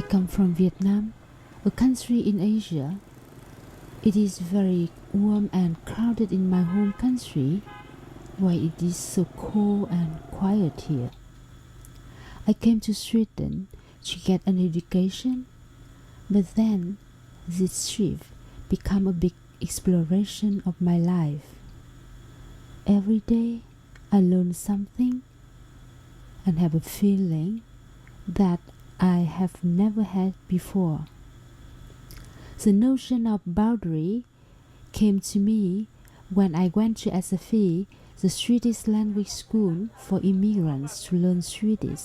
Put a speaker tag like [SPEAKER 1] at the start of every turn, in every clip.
[SPEAKER 1] come from Vietnam, a country in Asia. It is very warm and crowded in my home country, while it is so cold and quiet here. I came to Sweden to get an education, but then this trip became a big exploration of my life. Every day I learn something and have a feeling that I have never had before. The notion of boundary came to me when I went to SFI, the Swedish language school for immigrants, to learn Swedish.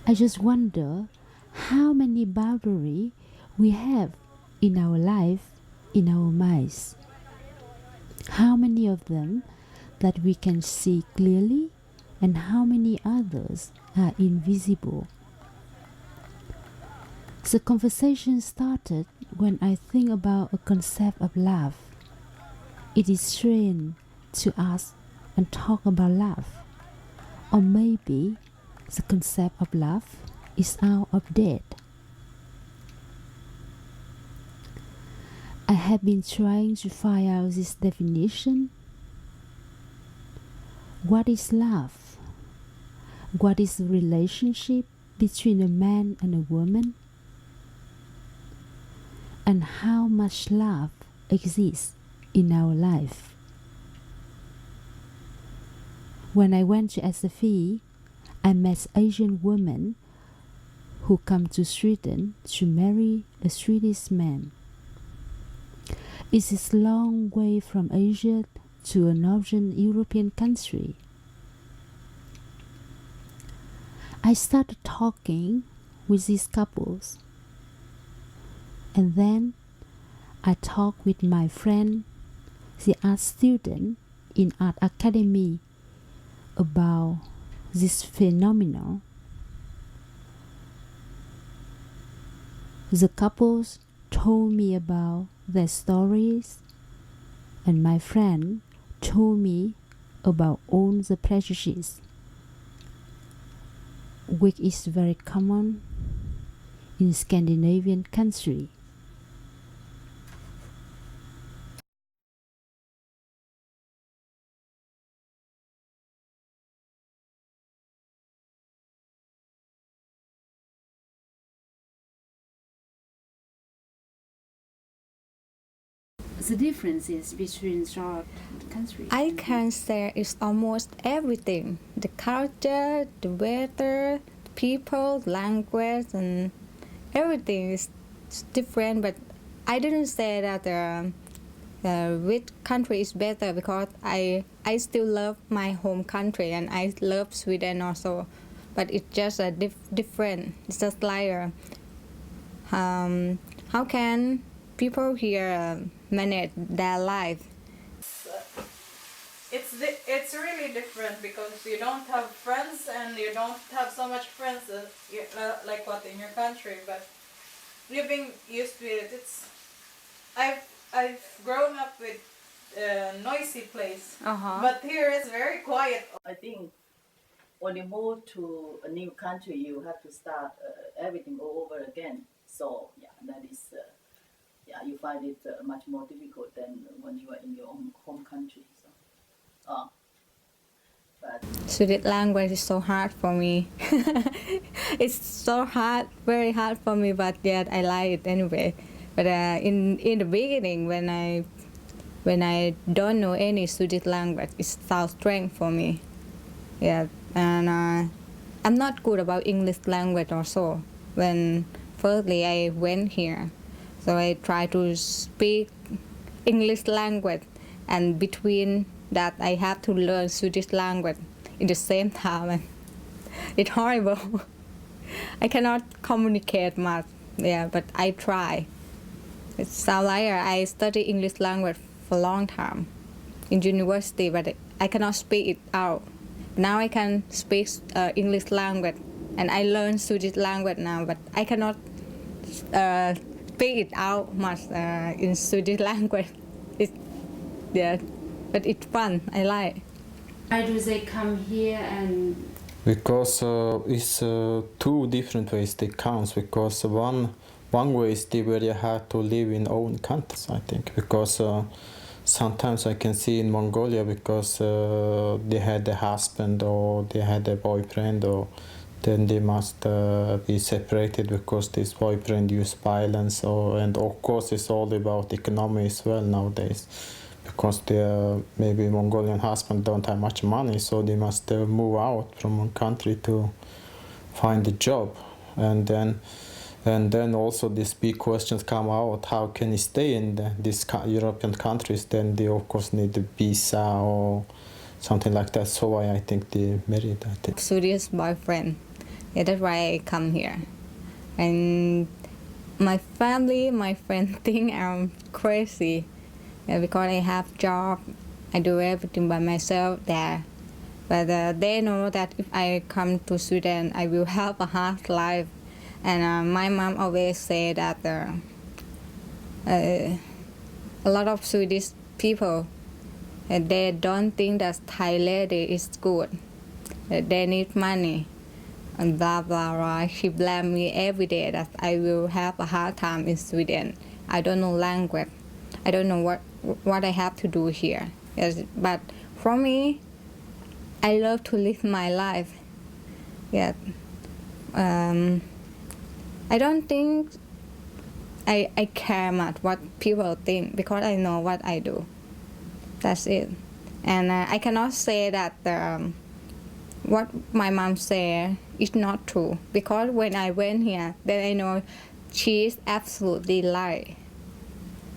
[SPEAKER 1] I just wonder how many boundaries we have in our life, in our minds. How many of them that we can see clearly, and how many others are invisible. The conversation started when I think about a concept of love. It is strange to ask and talk about love. Or maybe the concept of love is out of date. I have been trying to find out this definition. What is love? What is the relationship between a man and a woman? And how much love exists in our life? When I went to SFI, I met Asian women who come to Sweden to marry a Swedish man. It is a long way from Asia to a northern European country. I started talking with these couples, and then I talked with my friend, the art student in art academy, about this phenomenon. The couples told me about their stories, and my friend told me about all the prejudices, which is very common in Scandinavian countries. The differences between short countries.
[SPEAKER 2] I can say it's almost everything. The culture, the weather, the people, language, and everything is different. But I didn't say that which country is better, because I still love my home country and I love Sweden also. But it's just a different. It's just like how can people here manage their life?
[SPEAKER 3] It's really different because you don't have friends and you don't have so much friends like what in your country. But living used to it, I've grown up with a noisy place, but here it's very quiet.
[SPEAKER 4] I think when you move to a new country, you have to start everything all over again. So yeah, that is. You find it much more difficult than when you are in your own home country. So, but
[SPEAKER 2] Swedish language is so hard for me. It's so hard, very hard for me, but yet I like it anyway. But in the beginning, when I don't know any Swedish language, it sounds strange for me. Yeah, and I'm not good about English language also. When firstly I went here. So I try to speak English language, and between that I have to learn Swedish language in the same time. And it's horrible. I cannot communicate much, but I try. It sounds like I study English language for a long time in university, but I cannot speak it out. Now I can speak English language, and I learn Swedish language now, but I cannot speak it out much in Swedish language.
[SPEAKER 1] But it's fun. I like.
[SPEAKER 3] Why do they come here and
[SPEAKER 5] Because it's two different ways they count. Because one way is they very hard to live in own countries, I think. Because sometimes I can see in Mongolia, because they had a husband or they had a boyfriend, or then they must be separated because this boyfriend used violence, and of course it's all about economy as well nowadays, because their maybe Mongolian husband don't have much money, so they must move out from one country to find a job, and then also these big questions come out: how can he stay in these European countries? Then they of course need a visa or something like that. So I think they married. I think.
[SPEAKER 2] Serious boyfriend. Yeah, that's why I come here. And my family, my friends think I'm crazy. Yeah, because I have job, I do everything by myself there. But they know that if I come to Sweden, I will have a hard life. And my mom always say that a lot of Swedish people, they don't think that Thai lady is good. They need money. And blah, blah, blah. She blamed me every day that I will have a hard time in Sweden. I don't know language. I don't know what I have to do here. Yes, but for me, I love to live my life. Yeah. I don't think I care much what people think, because I know what I do. That's it. And I cannot say that what my mom said is not true, because when I went here, then I know she is absolutely right.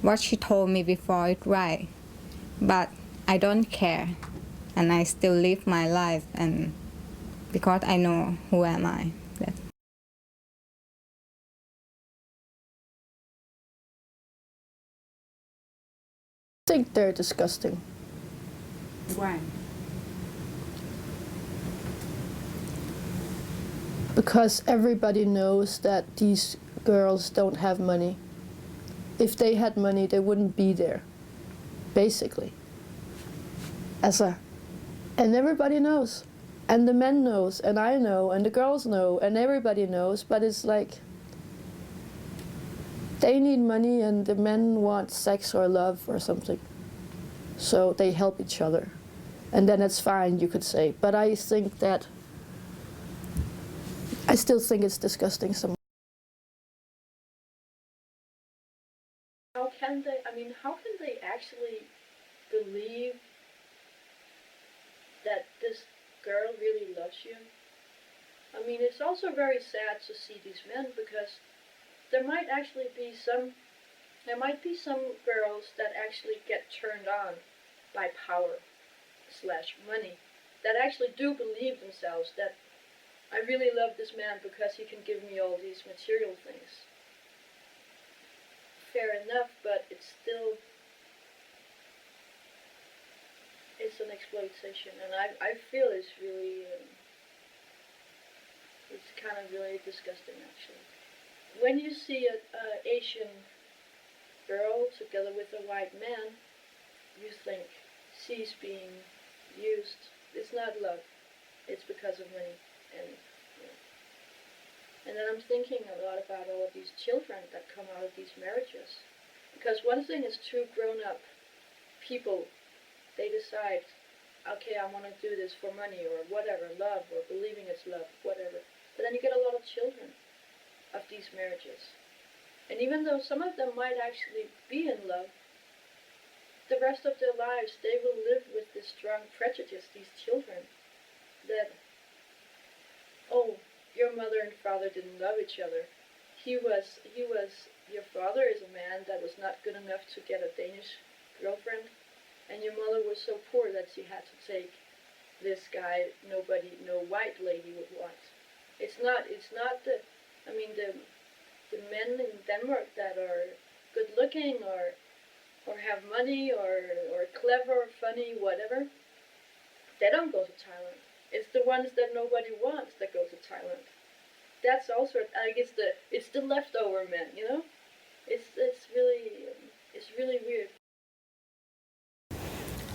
[SPEAKER 2] What she told me before is right, but I don't care, and I still live my life, and because I know who am I.
[SPEAKER 6] I think they're disgusting.
[SPEAKER 1] Why?
[SPEAKER 6] Because everybody knows that these girls don't have money. If they had money, they wouldn't be there, basically. And everybody knows. And the men knows, and I know, and the girls know, and everybody knows, but it's like they need money and the men want sex or love or something. So they help each other. And then it's fine, you could say. But I think that I still think it's disgusting.
[SPEAKER 7] How can they actually believe that this girl really loves you? I mean, it's also very sad to see these men, because there might be some girls that actually get turned on by power/money, that actually do believe themselves that I really love this man because he can give me all these material things. Fair enough, but it's an exploitation, and I feel it's really, it's kind of really disgusting, actually. When you see an Asian girl together with a white man, you think she's being used. It's not love. It's because of money. And then I'm thinking a lot about all of these children that come out of these marriages. Because one thing is two grown-up people, they decide, okay, I want to do this for money or whatever, love, or believing it's love, whatever. But then you get a lot of children of these marriages. And even though some of them might actually be in love, the rest of their lives they will live with this strong prejudice, these children, that, oh, your mother and father didn't love each other. Your father is a man that was not good enough to get a Danish girlfriend, and your mother was so poor that she had to take this guy no white lady would want. It's not the men in Denmark that are good looking or have money or clever or funny, whatever, they don't go to Thailand. It's the ones that nobody wants that go to Thailand. That's also, I guess, it's the leftover men, you know? It's really weird.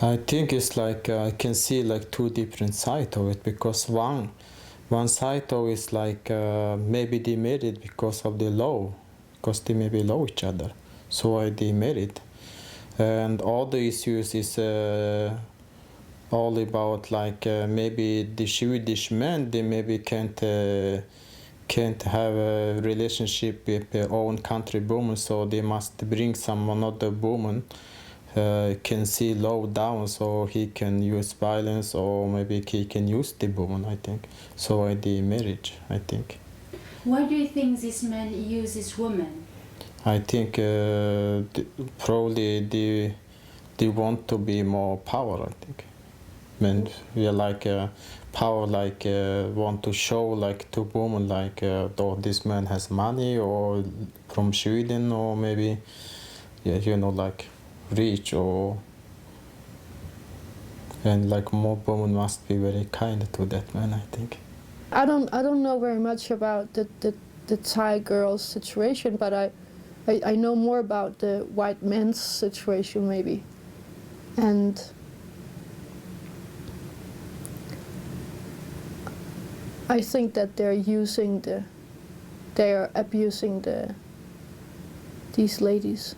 [SPEAKER 5] I think it's like I can see like two different sides of it, because one side though is like maybe they married because of the law, because they maybe love each other, so why they married. And all the issues is all about like maybe the Swedish men, they maybe can't have a relationship with their own country woman, so they must bring some another woman can see low down, so he can use violence, or maybe he can use the woman, I think. So the marriage, I think.
[SPEAKER 1] Why do you think this man uses women?
[SPEAKER 5] I think probably they want to be more power, I think. Men, we are like power, like want to show like to women like oh, this man has money, or from Sweden, or maybe yeah, you know, like rich, or and like more women must be very kind to that man, I think.
[SPEAKER 6] I don't know very much about the Thai girls' situation, but I know more about the white men's situation maybe, and I think that they're abusing these ladies.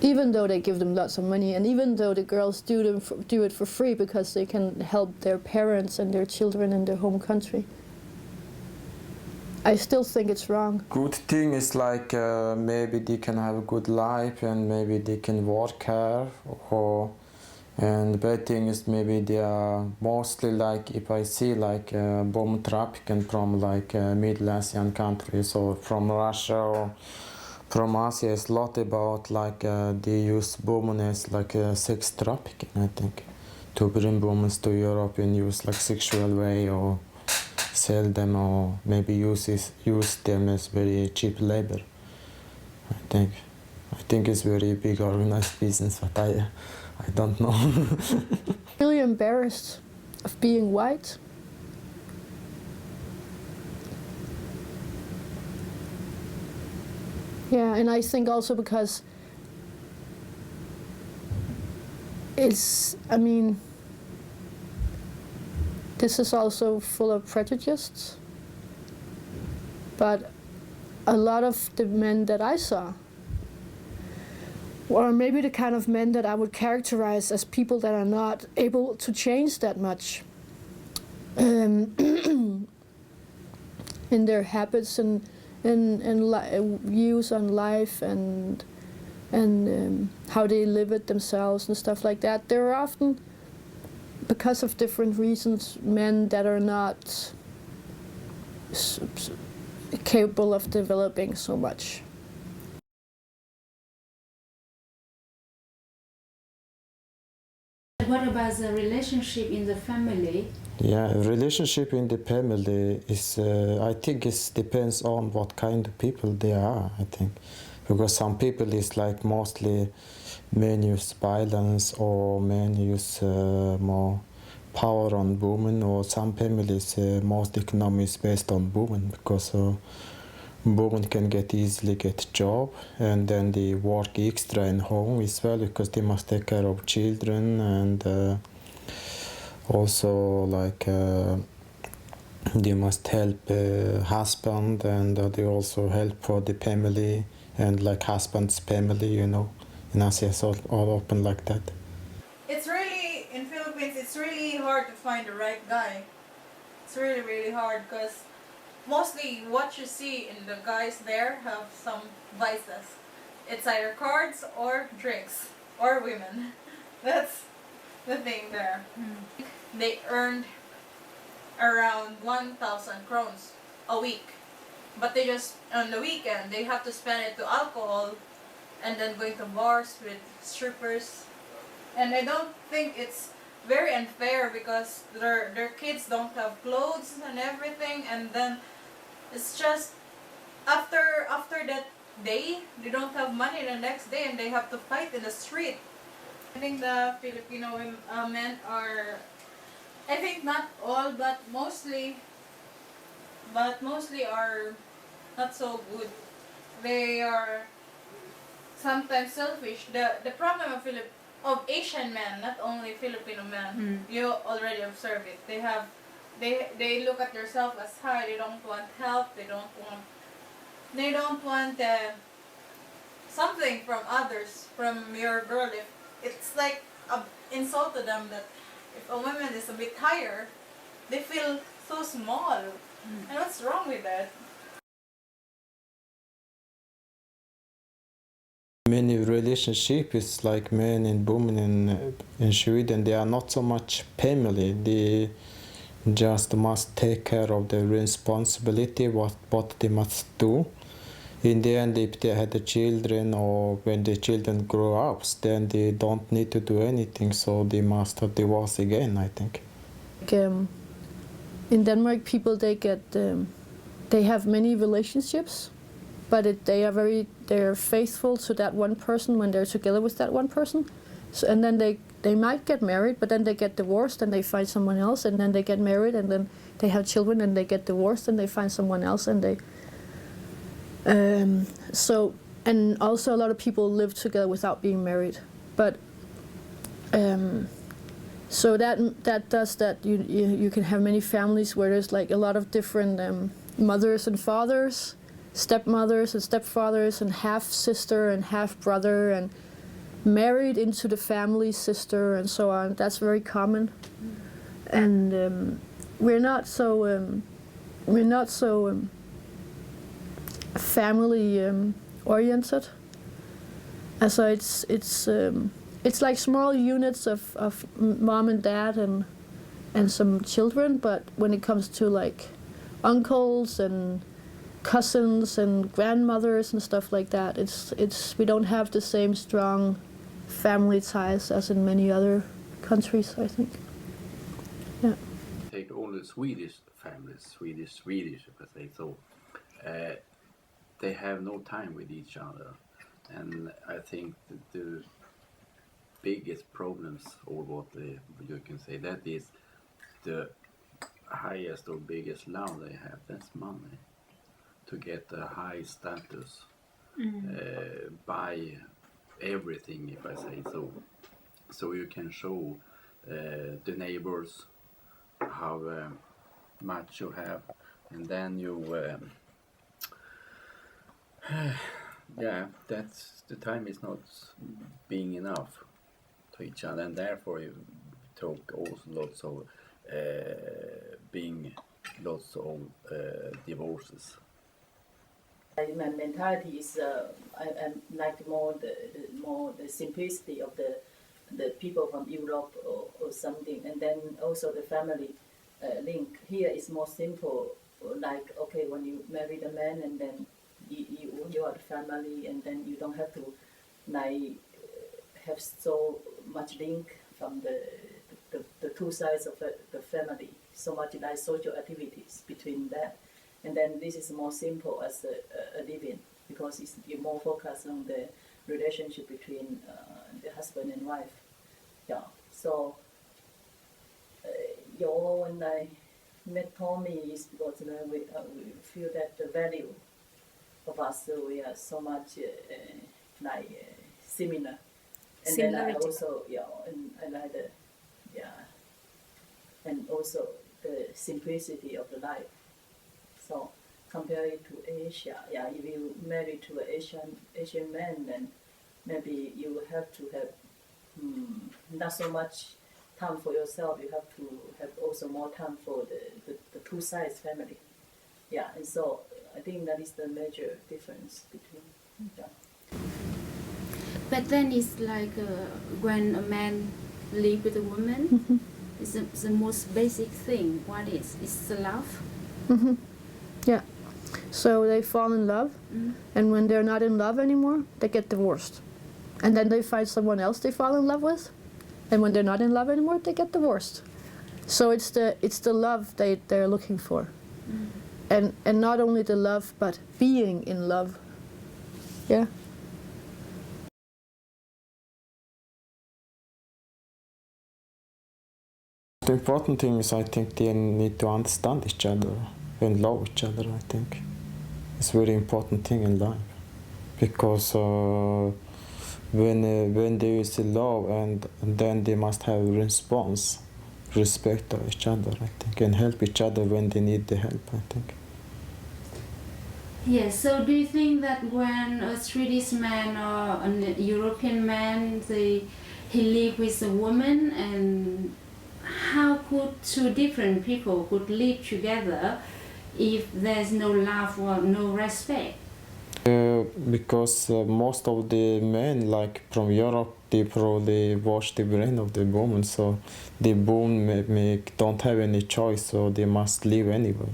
[SPEAKER 6] Even though they give them lots of money, and even though the girls do it for free because they can help their parents and their children in their home country, I still think it's wrong.
[SPEAKER 5] Good thing is like maybe they can have a good life, and maybe they can work hard, and bad thing is maybe they are mostly like, if I see like bomb trafficking from like Middle Asian countries, or from Russia, or from Asia, is a lot about like they use women as like sex trafficking, I think, to bring women to Europe and use like sexual way, or sell them, or maybe use them as very cheap labor. I think it's very big organized business, but I don't know.
[SPEAKER 6] Really embarrassed of being white. Yeah, and I think also because this is also full of prejudice, but a lot of the men that I saw, or maybe the kind of men that I would characterize as people that are not able to change that much in their habits and views on life and how they live it themselves and stuff like that. There are often, because of different reasons, men that are not capable of developing so much.
[SPEAKER 1] What about the relationship in the family?
[SPEAKER 5] Yeah, relationship in the family is, I think it depends on what kind of people they are, I think. Because some people is like mostly men use violence, or men use more power on women, or some families most economy is based on women, because women can easily get job, and then they work extra in home as well, because they must take care of children, and also like they must help husband, and they also help for the family, and like husband's family, you know, in Asia it's all open like that.
[SPEAKER 3] It's really, in Philippines, it's really hard to find the right guy. It's really, really hard, because mostly what you see in the guys there have some vices. It's either cards or drinks or women. That's the thing there. They earned around 1,000 crowns a week, but they just, on the weekend, they have to spend it to alcohol, and then going to bars with strippers. And I don't think it's very unfair, because their kids don't have clothes and everything, and then it's just after that day they don't have money the next day, and they have to fight in the street. I think the Filipino men are, I think not all, but mostly are not so good. They are sometimes selfish. The problem of Asian men, not only Filipino men, you already observe it. They have they look at themselves as high. They don't want help. They don't want something from others, from your girl. If it's like a insult to them that if a woman is a bit higher, they feel so small. And what's wrong with that?
[SPEAKER 5] Many relationship is like men and women in Sweden. They are not so much family. They just must take care of the responsibility, what they must do. In the end, if they had the children or when the children grow up, then they don't need to do anything, so they must divorce again, I think.
[SPEAKER 6] In Denmark, people they have many relationships, but they're faithful to that one person when they're together with that one person. So, and then they might get married, but then they get divorced and they find someone else, and then they get married and then they have children and they get divorced and they find someone else, and they and also a lot of people live together without being married, but so that does that you can have many families where there's like a lot of different mothers and fathers, stepmothers and stepfathers, and half sister and half brother, and married into the family sister and so on. That's very common, and we're not so family oriented. So it's like small units of mom and dad and some children, but when it comes to like uncles and cousins and grandmothers and stuff like that, we don't have the same strong family ties as in many other countries, I think. Yeah.
[SPEAKER 8] Take all the Swedish families, Swedish, if I say so. They have no time with each other, and I think the biggest problems, or what you can say, that is the highest or biggest love they have. That's money, to get a high status, buy everything, if I say so. So you can show the neighbors how much you have, and then you yeah, that's the time is not being enough to each other, and therefore you talk also lots of divorces.
[SPEAKER 4] My mentality is I like more the simplicity of the people from Europe or something, and then also the family link. Here is more simple, like okay, when you marry the man and then you are the family, and then you don't have to like have so much link from the two sides of the family, so much like social activities between that. And then this is more simple as a living, because you're more focused on the relationship between the husband and wife. Yeah. So when I met Tommy is because we feel that the value of us, so we are so much similar. And then I also and I like and also the simplicity of the life. So compared to Asia, if you marry to an Asian man, then maybe you have to have not so much time for yourself. You have to have also more time for the two sides family. Yeah, and so I think that is the major difference between. Yeah.
[SPEAKER 1] But then it's like when a man live with a woman, it's the most basic thing. What is? It's the love.
[SPEAKER 6] Yeah. So they fall in love, and when they're not in love anymore, they get divorced. And then they find someone else they fall in love with, and when they're not in love anymore, they get divorced. So it's the love they're looking for. And not only the love, but being in love. Yeah.
[SPEAKER 5] The important thing is, I think, they need to understand each other and love each other. I think it's a very important thing in life, because when there is love, and then they must have a response respect each other, I think, and help each other when they need the help, I think.
[SPEAKER 1] Yes, so do you think that when a Swedish man or an European man, he live with a woman, and how could two different people could live together if there's no love or no respect?
[SPEAKER 5] Because most of the men, like from Europe, they probably wash the brain of the woman, so the woman don't have any choice, so they must live anyway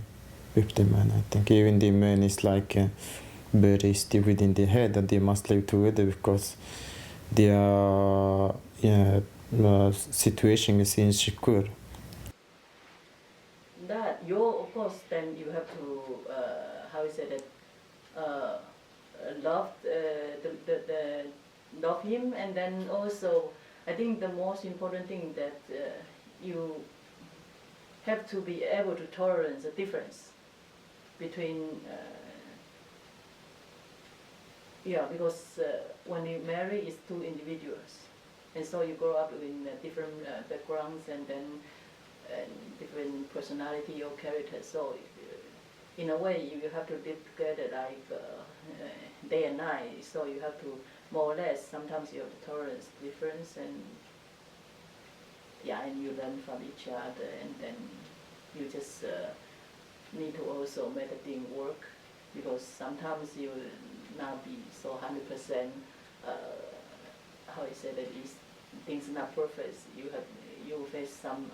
[SPEAKER 5] with the man. I think even the man is like very stupid in the head that they must live together because their situation is insecure.
[SPEAKER 4] That you, of course, then you have to how is it love love him, and then also I think the most important thing that you have to be able to tolerate the difference between because when you marry it's two individuals, and so you grow up in different backgrounds and then different personality or character, so in a way you have to live together like day and night, so you have to more or less sometimes you have to tolerate difference, and and you learn from each other, and then you just need to also make the thing work, because sometimes you will not be so 100% how you say that is things not perfect. You face some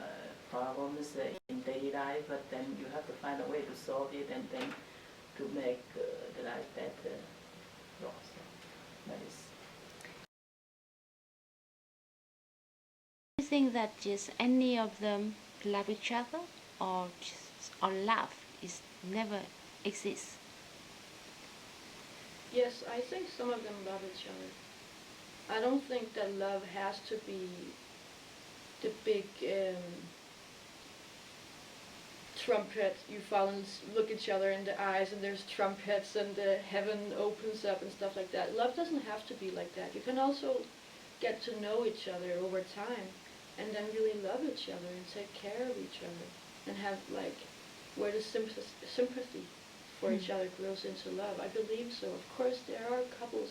[SPEAKER 4] problems in daily life, but then you have to find a way to solve it and then to make the life better. So that is.
[SPEAKER 1] Do you think that just any of them love each other, or love is never exists?
[SPEAKER 7] Yes, I think some of them love each other. I don't think that love has to be the big trumpet. You fall and look each other in the eyes and there's trumpets and the heaven opens up and stuff like that. Love doesn't have to be like that. You can also get to know each other over time and then really love each other and take care of each other and have like where the sympathy for each other grows into love. I believe so. Of course there are couples,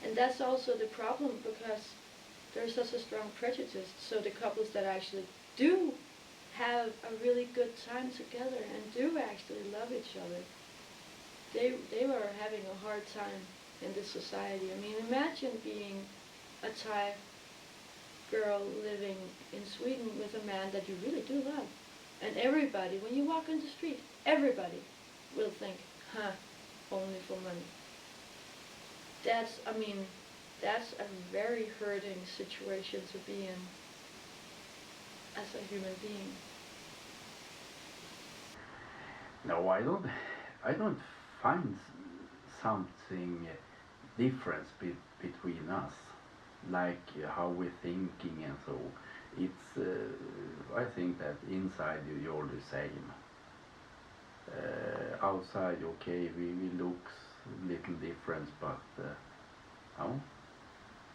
[SPEAKER 7] and that's also the problem because there's such a strong prejudice. So the couples that actually do have a really good time together and do actually love each other, they were having a hard time in this society. I mean, imagine being a Thai girl living in Sweden with a man that you really do love. And everybody, when you walk on the street, everybody will think, only for money. That's a very hurting situation to be in as a human being.
[SPEAKER 8] No, I don't find something difference between us, like how we're thinking and so. It's I think that inside you're all the same. Outside, okay, we look little different, but no.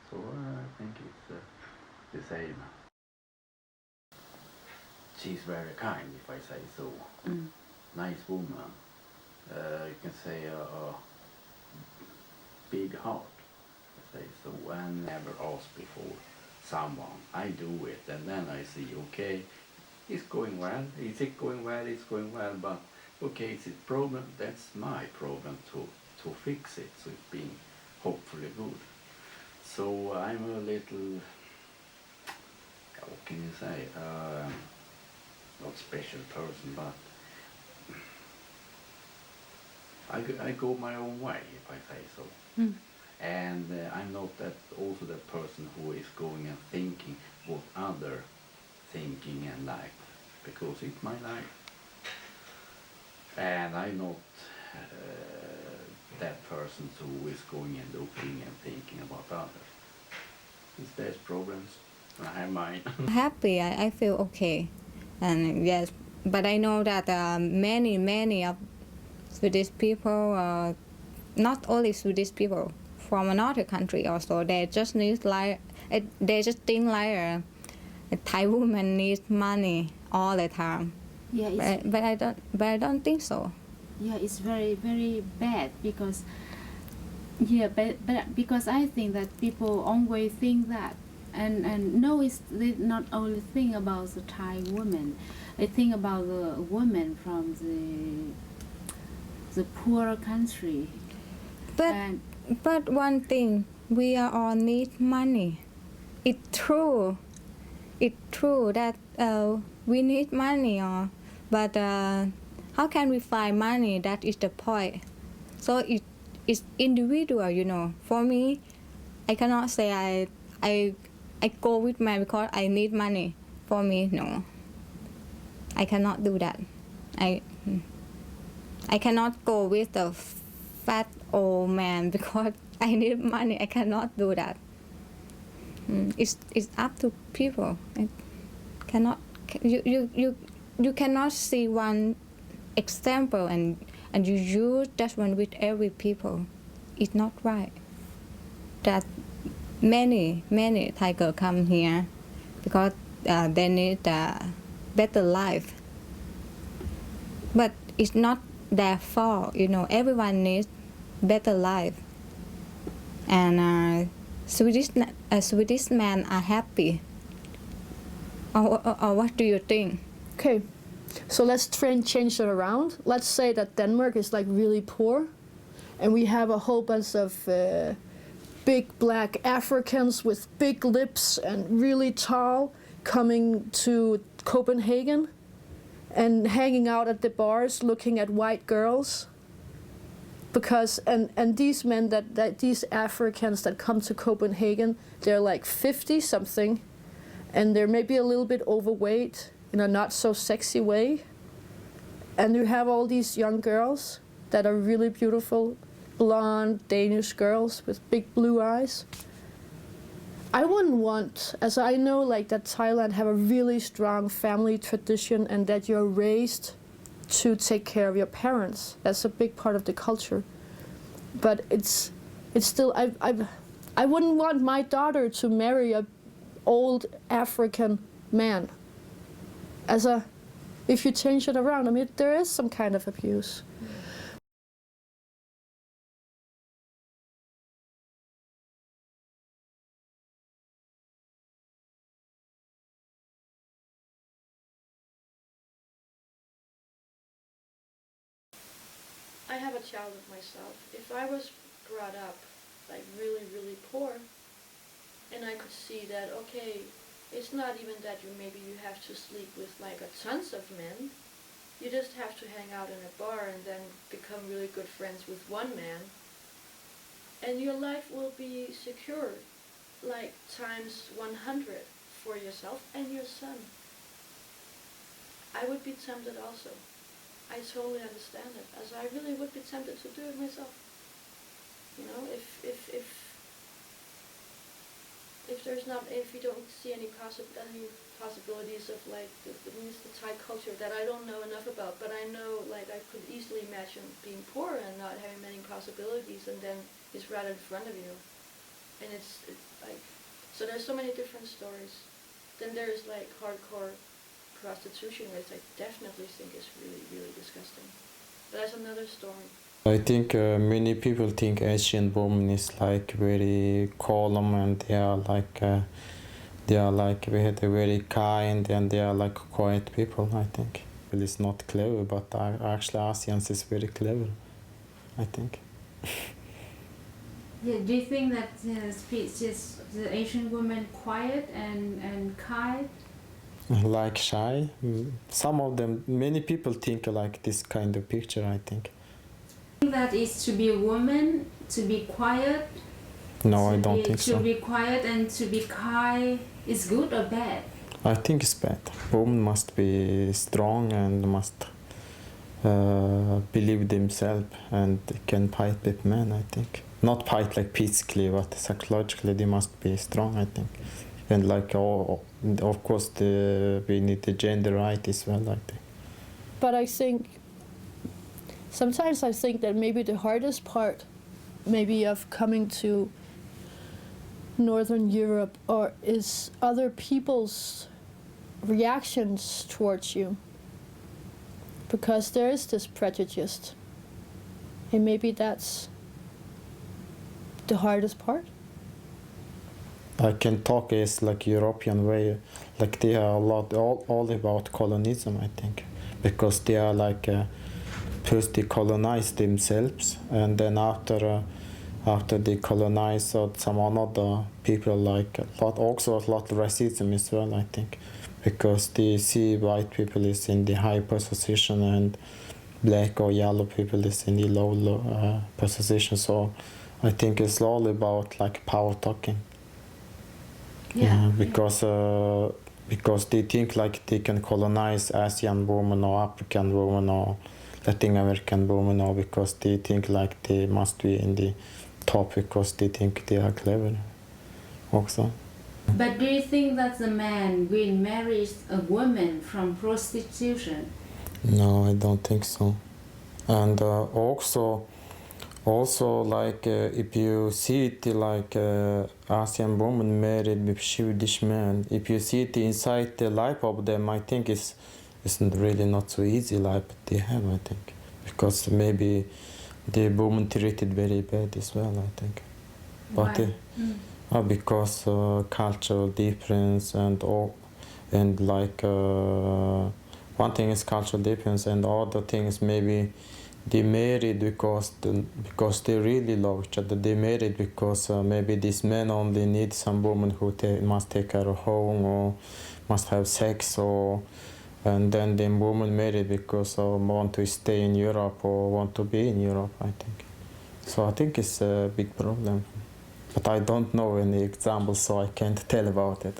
[SPEAKER 8] So I think it's the same. She's very kind, if I say so. Nice woman. You can say a big heart, I say so. I never asked before someone. I do it, and then I see, okay, it's going well. Is it going well? It's going well, but okay, it's a problem. That's my problem to fix it. So it's being hopefully good. So I'm a little, what can you say? Not special person, but I go my own way, if I say so. And I'm not that also the person who is going and thinking what other thinking and like, because it's my life. And I'm not that person who is going and looking and thinking about others. If there's problems, I have mine.
[SPEAKER 2] Happy, I feel okay. And yes, but I know that many of Swedish people, not only Swedish people, from another country also, they just think like a Thai woman needs money all the time.
[SPEAKER 1] Yeah, it's,
[SPEAKER 2] But I don't think so.
[SPEAKER 1] yeah, it's very very bad because but because I think that people always think that and no, it's they not only think about the Thai woman, they think about the woman from the poorer country.
[SPEAKER 2] But
[SPEAKER 1] And
[SPEAKER 2] but one thing, we are all need money. It's true. It's true that we need money, but how can we find money? That is the point. So it's individual, you know. For me, I cannot say I go with man because I need money. For me, no. I cannot do that. I cannot go with a fat old man because I need money. I cannot do that. It's up to people. I cannot you cannot see one example and you use that one with every people. It's not right. That many Thai girls come here because they need a better life. But it's not their fault, you know. Everyone needs better life, and Swedish men are happy. Or what do you think?
[SPEAKER 6] Okay, so let's change it around. Let's say that Denmark is like really poor, and we have a whole bunch of big black Africans with big lips and really tall coming to Copenhagen and hanging out at the bars looking at white girls. Because and these men that these Africans that come to Copenhagen, they're like 50 something, and they're maybe a little bit overweight in a not so sexy way. And you have all these young girls that are really beautiful, blonde Danish girls with big blue eyes. I wouldn't want, as I know like that Thailand have a really strong family tradition and that you're raised to take care of your parents. That's a big part of the culture. But it's still, I wouldn't want my daughter to marry a old African man. If you change it around, I mean, there is some kind of abuse.
[SPEAKER 7] I have a child of myself. If I was brought up like really, really poor, and I could see that, okay, it's not even that maybe you have to sleep with like a tons of men. You just have to hang out in a bar and then become really good friends with one man. And your life will be secure, like times 100 for yourself and your son. I would be tempted also. I totally understand it, as I really would be tempted to do it myself. You know, if you don't see any possibilities of like the Thai culture that I don't know enough about, but I know like I could easily imagine being poor and not having many possibilities, and then it's right in front of you, and it's like, so there's so many different stories. Then there's like hardcore prostitution, which I definitely think is really, really disgusting. But that's another story.
[SPEAKER 5] I think many people think Asian women is like very calm and they are very kind and they are like quiet people. I think it's not clever, but actually ASEAN is very clever, I think.
[SPEAKER 1] yeah, do you think that the Asian women quiet and kind?
[SPEAKER 5] Like shy? Some of them, many people think like this kind of picture, I think.
[SPEAKER 1] That is to be a woman, to be quiet.
[SPEAKER 5] No, I don't think so.
[SPEAKER 1] To be quiet and to be kind is good or bad?
[SPEAKER 5] I think it's bad. Women must be strong and must believe themselves and can fight with men, I think. Not fight like physically, but psychologically they must be strong, I think. And like, of course, we need the gender right as well, I think.
[SPEAKER 6] But I think, sometimes I think that maybe the hardest part, maybe of coming to Northern Europe, or is other people's reactions towards you, because there is this prejudice, and maybe that's the hardest part.
[SPEAKER 5] I can talk is like European way, like they are a lot all about colonialism, I think, because they are like first they colonize themselves, and then after they colonize some other people, like also a lot of racism as well, I think, because they see white people is in the high position and black or yellow people is in the low position. So I think it's all about like power talking.
[SPEAKER 1] Yeah.
[SPEAKER 5] Because they think like they can colonize Asian woman or African woman or Latin American woman, or because they think like they must be in the top because they think they are clever also.
[SPEAKER 1] But do you think that the man will marry a woman from prostitution?
[SPEAKER 5] No, I don't think so. And also like if you see it like Asian woman married with Swedish man, if you see it inside the life of them, I think it's really not so easy life they have, I think, because maybe the woman treated very bad as well, I think. But because cultural difference and like one thing is cultural difference, and other things maybe they married because they really love each other. They married because maybe this man only needs some woman who must take care of home or must have sex, and then the woman married because want to stay in Europe or want to be in Europe, I think. So I think it's a big problem. But I don't know any examples, so I can't tell about it.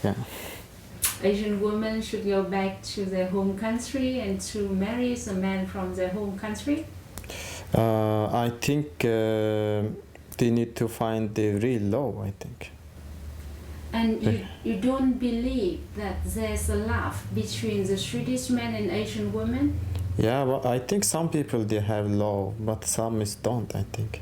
[SPEAKER 5] Yeah.
[SPEAKER 1] Asian women should go back to their home country and to marry a man from their home country?
[SPEAKER 5] I think they need to find the real love, I think.
[SPEAKER 1] And you don't believe that there's a love between the Swedish man and Asian woman?
[SPEAKER 5] Yeah, well, I think some people they have love, but some don't, I think.